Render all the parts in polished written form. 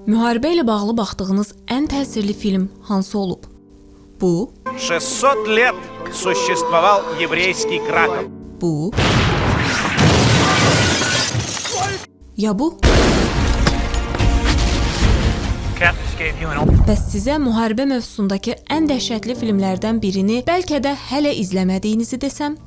Müharibə ilə bağlı baxdığınız ən təsirli film hansı olub? Bu. 600 лет существовал еврейский Краков. Bu. Ya bu? Bəs sizə müharibə mövzusundakı ən dəhşətli filmlərdən birini bəlkə də hələ izləmədiyinizi desəm?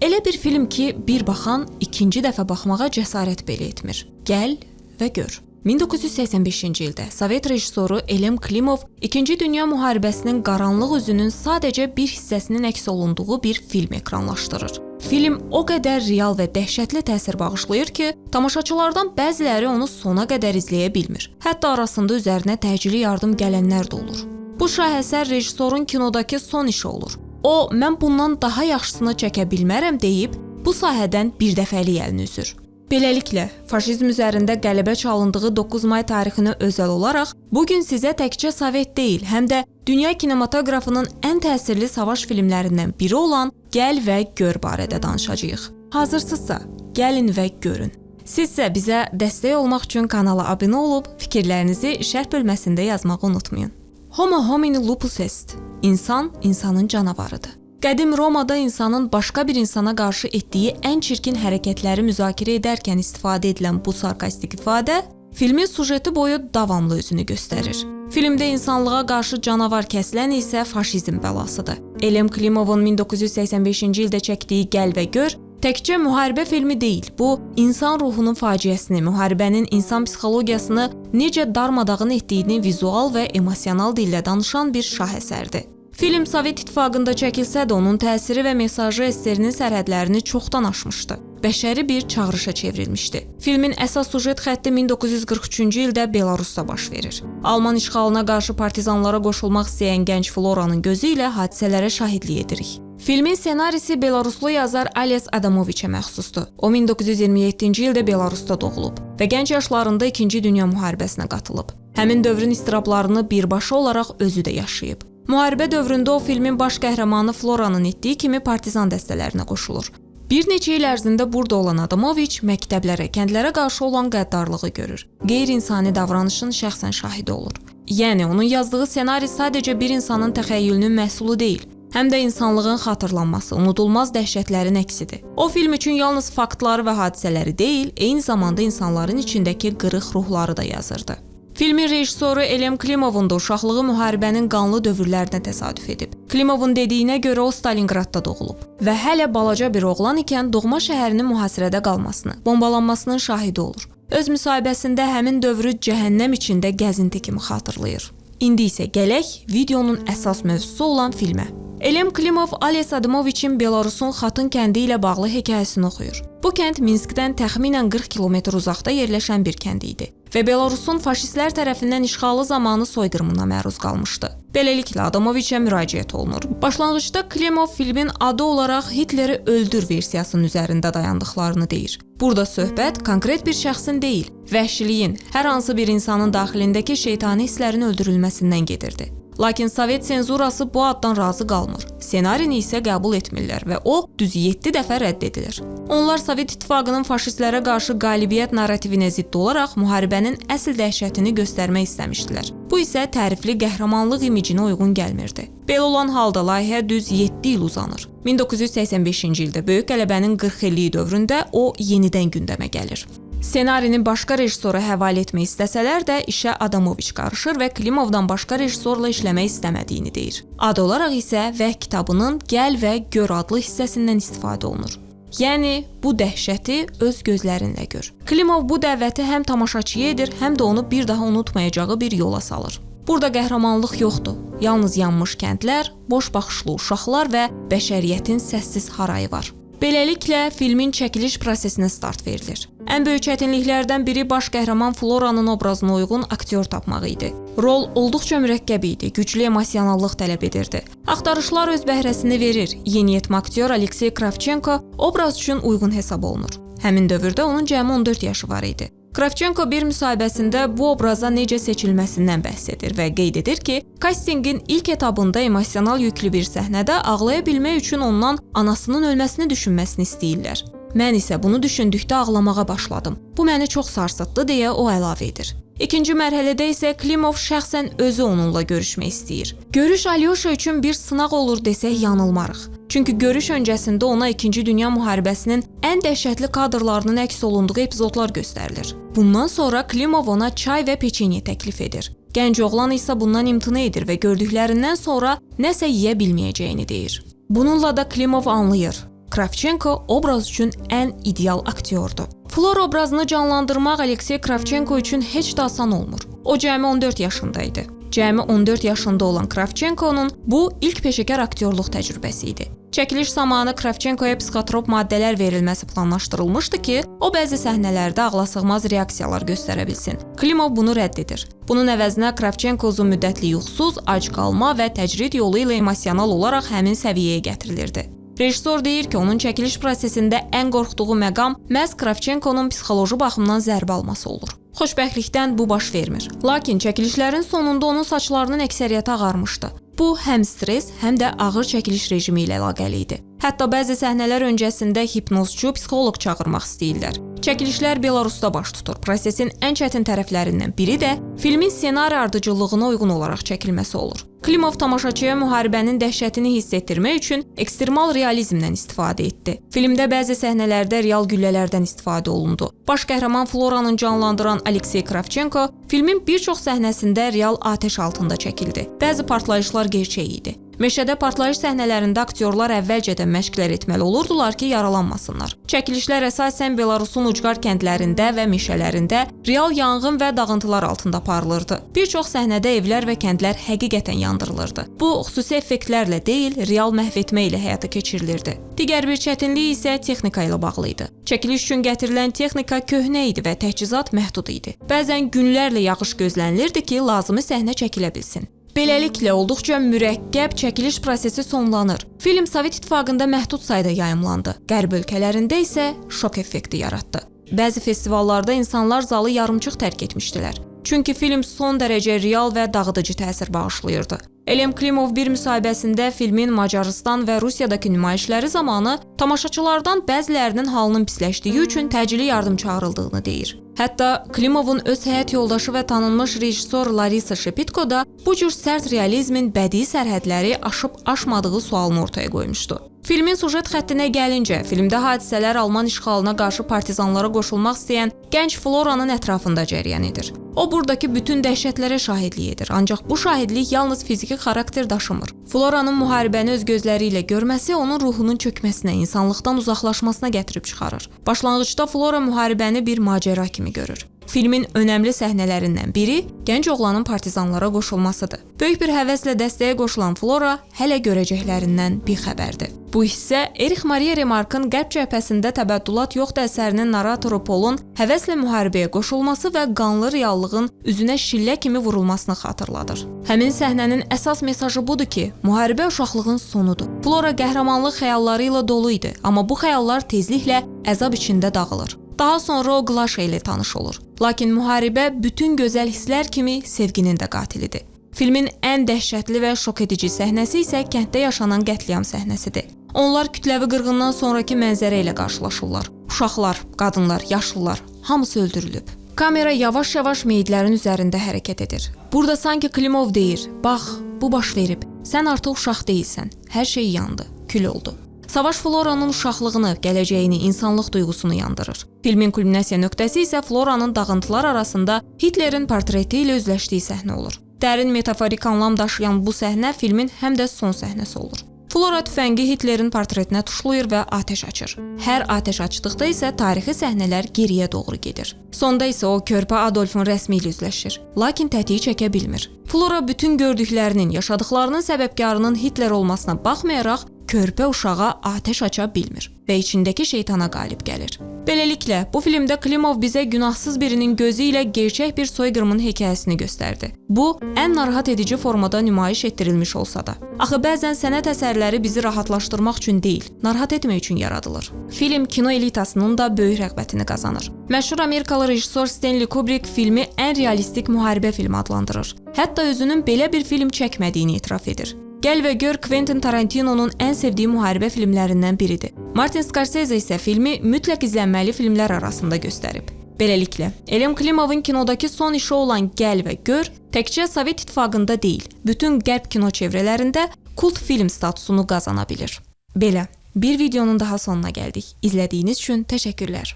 Elə bir film ki, bir baxan ikinci dəfə baxmağa cəsarət belə etmir. Gəl və gör. 1985-ci ildə Sovet rejissoru Elem Klimov 2-ci Dünya müharibəsinin qaranlıq üzünün sadəcə bir hissəsinin əks olunduğu bir film ekranlaşdırır. Film o qədər real və dəhşətli təsir bağışlayır ki, tamaşaçılardan bəziləri onu sona qədər izləyə bilmir. Hətta arasında üzərinə təcili yardım gələnlər də olur. Bu şahəsər rejissorun kinodakı son işi olur. O, mən bundan daha yaxşısını çəkə bilmərəm deyib, bu sahədən bir dəfəlik əlini üzür. Beləliklə, faşizm üzərində qələbə çalındığı 9 may tarixinə özəl olaraq, bugün sizə təkcə Sovet deyil, həm də dünya kinematografının ən təsirli savaş filmlərindən biri olan Gəl və Gör barədə danışacağıq. Hazırsınızsa, gəlin və görün. Sizsə bizə dəstək olmaq üçün kanala abunə olub, fikirlərinizi şərh bölməsində yazmağı unutmayın. Homo homini lupus est. İnsan, insanın canavarıdır. Qədim Romada insanın başqa bir insana qarşı etdiyi ən çirkin hərəkətləri müzakirə edərkən istifadə edilən bu sarkastik ifadə filmin sujeti boyu davamlı özünü göstərir. Filmdə insanlığa qarşı canavar kəsilən isə faşizm bəlasıdır. Elem Klimovun 1985-ci ildə çəkdiyi Gəl və Gör təkcə müharibə filmi deyil, bu insan ruhunun faciəsini, müharibənin insan psixologiyasını necə darmadağın etdiyini vizual və emosional dillə danışan bir şahəsərdir. Film Sovet İttifaqında çəkilsə də onun təsiri və mesajı SSR-nin sərhədlərini çoxdan aşmışdı. Bəşəri bir çağırışa çevrilmişdi. Filmin əsas sujet xətti 1943-cü ildə Belarusda baş verir. Alman işğalına qarşı partizanlara qoşulmaq istəyən gənc Floranın gözü ilə hadisələrə şahidlik edirik. Filmin ssenarisi Belaruslu yazar Ales Adamoviçə məxsusdur. O 1927-ci ildə Belarusda doğulub və gənc yaşlarında 2-ci Dünya müharibəsinə qatılıb. Həmin dövrün istirablarını birbaşa olaraq özü də yaşayıb. Müharibə dövründə o filmin baş qəhrəmanı Floranın etdiyi kimi partizan dəstələrinə qoşulur. Bir neçə il ərzində burada olan Adamoviç məktəblərə, kəndlərə qarşı olan qəddarlığı görür. Qeyri-insani davranışın şəxsən şahidi olur. Yəni, onun yazdığı ssenari sadəcə bir insanın təxəyyülünün məhsulu deyil, həm də insanlığın xatırlanması, unudulmaz dəhşətlərin əksidir. O film üçün yalnız faktları və hadisələri deyil, eyni zamanda insanların içindəki qırıq ruhları da yazırdı. Filmin rejissoru Elem Klimovun da uşaqlığı müharibənin qanlı dövrlərinə təsadüf edib. Klimovun dediyinə görə o Stalingradda doğulub və hələ balaca bir oğlan ikən doğma şəhərinin mühasirədə qalmasını, bombalanmasının şahidi olur. Öz müsahibəsində həmin dövrü cəhənnəm içində gəzinti kimi xatırlayır. İndi isə gələk videonun əsas mövzusu olan filmə. Elem Klimov Ales Adamoviçin Belarusun Xatın kəndi ilə bağlı hekayəsini oxuyur. Bu kənd Minskdən təxminən 40 kilometr uzaqda yerləşən bir kənd idi və Belarusun faşistlər tərəfindən işğalı zamanı soyqırımına məruz qalmışdı. Beləliklə Adamoviçə müraciət olunur. Başlanğıcda Klimov filmin adı olaraq Hitleri öldür versiyasının üzərində dayandıqlarını deyir. Burada söhbət konkret bir şəxsin deyil, vəhşiliyin, hər hansı bir insanın daxilindəki şeytani hisslərin öldürülməsindən gedirdi. Lakin Sovet senzurası bu addan razı qalmır. Ssenarini isə qəbul etmirlər və o düz 7 dəfə rədd edilir. Onlar Sovet İttifaqının faşistlərə qarşı qalibiyyət narrativinə zidd olaraq müharibənin əsl dəhşətini göstərmək istəmişdilər. Bu isə tərifli qəhrəmanlıq imicinə uyğun gəlmirdi. Belə olan halda layihə düz 7 il uzanır. 1985-ci ildə Böyük qələbənin 40 illiyi dövründə o yenidən gündəmə gəlir. Ssenarini başqa rejissora həvalə etmək istəsələr də işə Adamoviç qarışır və Klimovdan başqa rejissorla işləmək istəmədiyini deyir. Ad olaraq isə Vəh kitabının Gəl və Gör adlı hissəsindən istifadə olunur. Yəni, bu dəhşəti öz gözlərinlə gör. Klimov bu dəvəti həm tamaşaçıya edir, həm də onu bir daha unutmayacağı bir yola salır. Burada qəhrəmanlıq yoxdur. Yalnız yanmış kəndlər, boş baxışlı uşaqlar və bəşəriyyətin səssiz harayı var. Beləliklə, filmin çəkiliş prosesinə start verilir. Ən böyük çətinliklərdən biri baş qəhrəman Floranın obrazına uyğun aktyor tapmaq idi. Rol olduqca mürəkkəb idi, güclü emosionallıq tələb edirdi. Axtarışlar öz bəhrəsini verir. Yeniyetmə aktyor Aleksey Kravchenko obraz üçün uyğun hesab olunur. Həmin dövrdə onun cəmi 14 yaşı var idi. Kravchenko bir müsahibəsində bu obraza necə seçilməsindən bəhs edir və qeyd edir ki, kastinqin ilk etapında emosional yüklü bir səhnədə ağlaya bilmək üçün ondan anasının ölməsini düşünməsini istəyirlər. Mən isə bunu düşündükdə ağlamağa başladım. Bu məni çox sarsıtdı deyə o əlavə edir. İkinci mərhələdə isə Klimov şəxsən özü onunla görüşmək istəyir. Görüş Alyosha üçün bir sınaq olur desək yanılmarıq. Çünki görüş öncəsində ona 2-ci Dünya müharibəsinin ən dəhşətli kadrlarının əks olunduğu epizodlar göstərilir. Bundan sonra Klimov ona çay və peçenye təklif edir. Gənc oğlan isə bundan imtina edir və gördüklərindən sonra nəsə yeyə bilməyəcəyini deyir. Bununla da Klimov anlayır. Kravchenko obraz üçün ən ideal aktyordur. Flora obrazını canlandırmaq Aleksey Kravchenko üçün heç də asan olmur. O cəmi 14 yaşındaydı. Cəmi 14 yaşında olan Kravchenkonun bu ilk peşəkar aktyorluq təcrübəsi idi. Çəkiliş zamanı Kravchenkoya psixotrop maddələr verilməsi planlaşdırılmışdı ki, o bəzi səhnələrdə ağlasığmaz reaksiyalar göstərə bilsin. Klimov bunu rədd edir. Bunun əvəzinə Kravchenko uzun müddətli yuxusuz, ac qalma və təcrid yolu ilə emosional olaraq həmin səviyyəyə gətirilirdi. Rejissor deyir ki, onun çəkiliş prosesində ən qorxduğu məqam məhz Kravchenkonun psixoloji baxımdan zərbə alması olur. Xoşbəxtlikdən bu baş vermir. Lakin çəkilişlərin sonunda onun saçlarının əksəriyyəti ağarmışdı. Bu həm stres, həm də ağır çəkiliş rejimi ilə əlaqəli idi. Hətta bəzi səhnələr öncəsində hipnozçu, psixoloq çağırmaq istəyirlər. Çəkilişlər Belarusda baş tutur. Prosesin ən çətin tərəflərindən biri də filmin ssenari ardıcıllığına uyğun olaraq çəkilməsi olur. Klimov tamaşaçıya müharibənin dəhşətini hiss etdirmək üçün ekstremal realizmdən istifadə etdi. Filmdə bəzi səhnələrdə real güllələrdən istifadə olundu. Baş qəhrəman Floranın canlandıran Aleksey Kravchenko filmin bir çox səhnəsində real atəş altında çəkildi. Bəzi partlayışlar gerçək idi. Meşədə partlayış səhnələrində aktyorlar əvvəlcədən məşqlər etməli olurdular ki, yaralanmasınlar. Çəkilişlər əsasən Belarusun ucqar kəndlərində və meşələrində real yanğın və dağıntılar altında aparılırdı. Bir çox səhnədə evlər və kəndlər həqiqətən yandırılırdı. Bu, xüsusi effektlərlə deyil, real məhv etmə ilə həyata keçirilirdi. Digər bir çətinlik isə texnika ilə bağlı idi. Çəkiliş üçün gətirilən texnika köhnə idi və təchizat məhdud idi. Bəzən günlərlə yağış gözlənilirdi ki, lazımi səhnə çəkilə bilsin. Beləliklə, olduqca mürəkkəb çəkiliş prosesi sonlanır. Film Sovet İttifaqında məhdud sayda yayımlandı. Qərb ölkələrində isə şok effekti yaratdı. Bəzi festivallarda insanlar zalı yarımçıq tərk etmişdilər. Çünki film son dərəcə real və dağıdıcı təsir bağışlayırdı. Elem Klimov bir müsahibəsində filmin Macarıstan və Rusiyadakı nümayişləri zamanı tamaşaçılardan bəzilərinin halının pisləşdiyi üçün təcili yardım çağırıldığını deyir. Hətta Klimovun öz həyat yoldaşı və tanınmış rejissor Larisa Shepitko da bu cür sərt realizmin bədii sərhədləri aşıb-aşmadığı sualını ortaya qoymuşdu. Filmin sujet xəttinə gəlincə, filmdə hadisələr Alman işğalına qarşı partizanlara qoşulmaq istəyən gənc Floranın ətrafında cərəyan edir. O, buradakı bütün dəhşətlərə şahidlik edir, ancaq bu şahidlik yalnız fiziki xarakter daşımır. Floranın müharibəni öz gözləri ilə görməsi onun ruhunun çökməsinə, insanlıqdan uzaqlaşmasına gətirib çıxarır. Başlanğıcda Flora müharibəni bir macəra kimi görür. Filmin önəmli səhnələrindən biri gənc oğlanın partizanlara qoşulmasıdır. Böyük bir həvəslə dəstəyə qoşulan Flora hələ görəcəklərindən bixəbərdir. Bu hissə Erich Maria Remarque'ın Qərb cəbhəsində təbəddülat yoxdur əsərinin narratoru Paul'un həvəslə müharibəyə qoşulması və qanlı reallığın üzünə şillə kimi vurulmasını xatırladır. Həmin səhnənin əsas mesajı budur ki, müharibə uşaqlığın sonudur. Flora qəhrəmanlıq xəyalları ilə dolu idi, amma bu xəyallar tezliklə əzab içində dağılır. Daha sonra o Glaşa ilə tanış olur. Lakin müharibə bütün gözəl hisslər kimi sevginin də qatilidir. Filmin ən dəhşətli və şok edici səhnəsi isə kənddə yaşanan qətliam səhnəsidir. Onlar kütləvi qırğından sonraki mənzərə ilə qarşılaşırlar. Uşaqlar, qadınlar, yaşlılar, hamısı öldürülüb. Kamera yavaş-yavaş meyidlərin üzərində hərəkət edir. Burada sanki Klimov deyir, bax, bu baş verib, sən artıq uşaq deyilsən, hər şey yandı, kül oldu. Savaş Floranın uşaqlığını, gələcəyini, insanlıq duyğusunu yandırır. Filmin kulminasiya nöqtəsi isə Floranın dağıntılar arasında Hitlerin portreti ilə üzləşdiyi səhnə olur. Dərin metaforik anlam daşıyan bu səhnə filmin həm də son səhnəsi olur. Flora tüfəngi Hitlerin portretinə tuşlayır və atəş açır. Hər atəş açdıqda isə tarixi səhnələr geriyə doğru gedir. Sonda isə o körpə Adolfun rəsmi ilə üzləşir, lakin tətiyi çəkə bilmir. Flora bütün gördüklərinin, yaşadıklarının səbəbkarının Hitler olmasına baxmayaraq körpə uşağa atəş aça bilmir və içindəki şeytana qalib gəlir. Beləliklə, bu filmdə Klimov bizə günahsız birinin gözü ilə gerçək bir soyqırımın hekayəsini göstərdi. Bu, ən narahat edici formada nümayiş etdirilmiş olsa da. Axı bəzən sənət əsərləri bizi rahatlaşdırmaq üçün deyil, narahat etmək üçün yaradılır. Film kino elitasının da böyük rəğbətini qazanır. Məşhur Amerikalı rejissor Stanley Kubrick filmi ən realistik müharibə filmi adlandırır. Hətta özünün belə bir film çəkmədiyini etiraf edir. Gəl və gör Quentin Tarantino'nun ən sevdiyi müharibə filmlərindən biridir. Martin Scorsese isə filmi mütləq izlənməli filmlər arasında göstərib. Beləliklə, Elem Klimovun kinodakı son işi olan Gəl və gör təkcə Sovet İttifaqında deyil, bütün qərb kino çevrələrində kult film statusunu qazana bilir. Belə, bir videonun daha sonuna gəldik. İzlədiyiniz üçün təşəkkürlər.